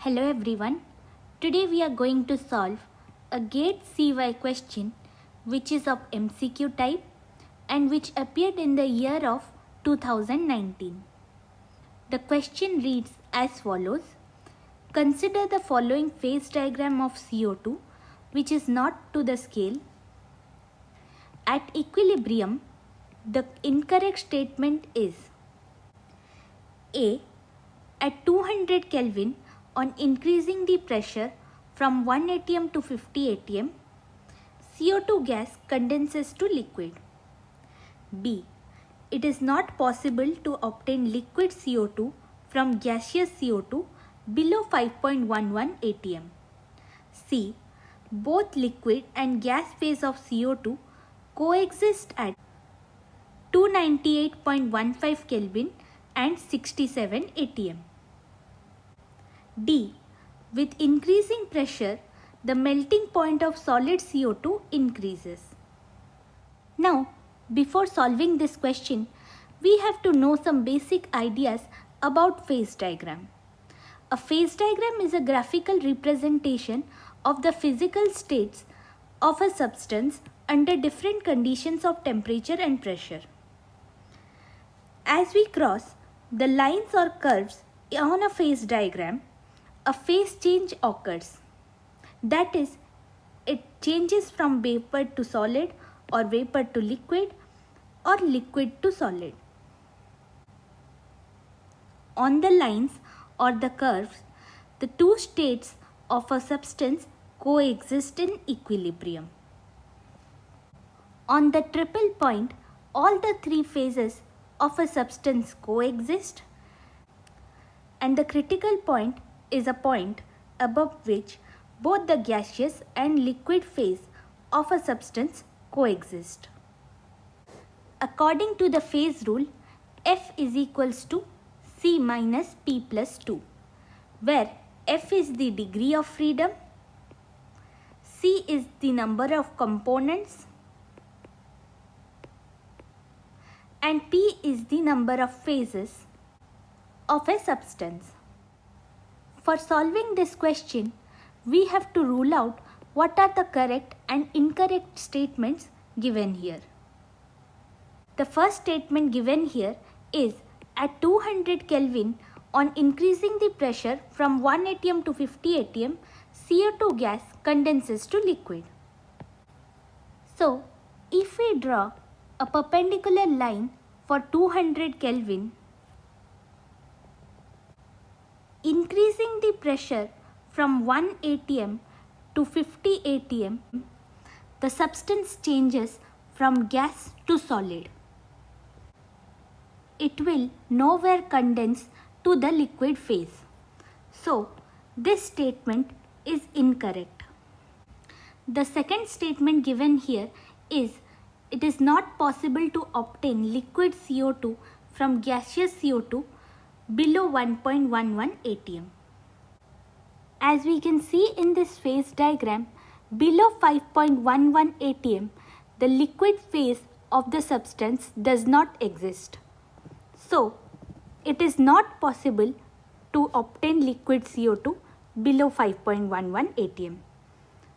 Hello everyone. Today we are going to solve a GATE CY question which is of MCQ type and which appeared in the year of 2019. The question reads as follows. Consider the following phase diagram of CO2 which is not to the scale. At equilibrium, the incorrect statement is A. At 200 Kelvin, on increasing the pressure from 1 atm to 50 atm, CO2 gas condenses to liquid. B. It is not possible to obtain liquid CO2 from gaseous CO2 below 5.11 atm. C. Both liquid and gas phase of CO2 coexist at 298.15 Kelvin and 67 atm. D. With increasing pressure, the melting point of solid CO2 increases. Now, before solving this question, we have to know some basic ideas about phase diagram. A phase diagram is a graphical representation of the physical states of a substance under different conditions of temperature and pressure. As we cross the lines or curves on a phase diagram, a phase change occurs. That is, it changes from vapor to solid or vapor to liquid or liquid to solid. On the lines or the curves, the two states of a substance coexist in equilibrium. On the triple point, all the three phases of a substance coexist, and the critical point is a point above which both the gaseous and liquid phase of a substance coexist. According to the phase rule, F is equals to C minus P plus 2, where F is the degree of freedom, C is the number of components, and P is the number of phases of a substance. For solving this question, we have to rule out what are the correct and incorrect statements given here. The first statement given here is at 200 Kelvin, on increasing the pressure from 1 atm to 50 atm, CO2 gas condenses to liquid. So, if we draw a perpendicular line for 200 Kelvin, increasing the pressure from 1 atm to 50 atm, the substance changes from gas to solid. It will nowhere condense to the liquid phase. So, this statement is incorrect. The second statement given here is it is not possible to obtain liquid CO2 from gaseous CO2 below 1.11 atm. As we can see in this phase diagram, below 5.11 atm, the liquid phase of the substance does not exist. So, it is not possible to obtain liquid CO2 below 5.11 atm.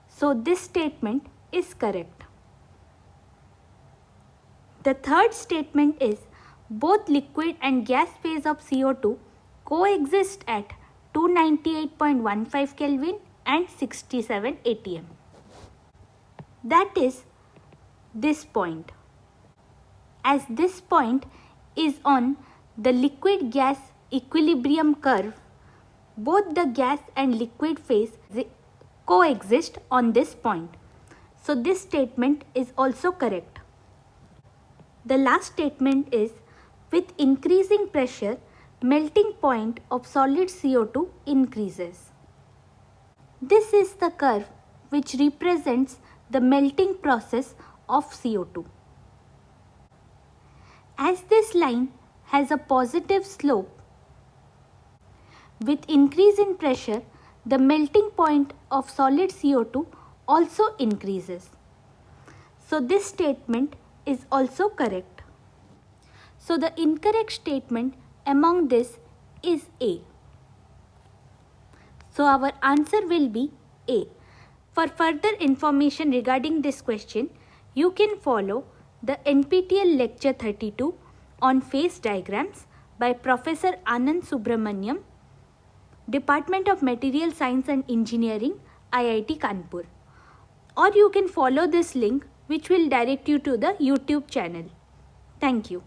So, this statement is correct. The third statement is both liquid and gas phase of CO2 coexist at 298.15 Kelvin and 67 atm. That is this point. As this point is on the liquid gas equilibrium curve, both the gas and liquid phase coexist on this point. So this statement is also correct. The last statement is with increasing pressure, melting point of solid CO2 increases. This is the curve which represents the melting process of CO2. As this line has a positive slope, with increase in pressure, the melting point of solid CO2 also increases. So this statement is also correct. So the incorrect statement among this is A. So our answer will be A. For further information regarding this question, you can follow the NPTEL lecture 32 on phase diagrams by Professor Anand Subramaniam, Department of Material Science and Engineering, IIT Kanpur. Or you can follow this link which will direct you to the YouTube channel. Thank you.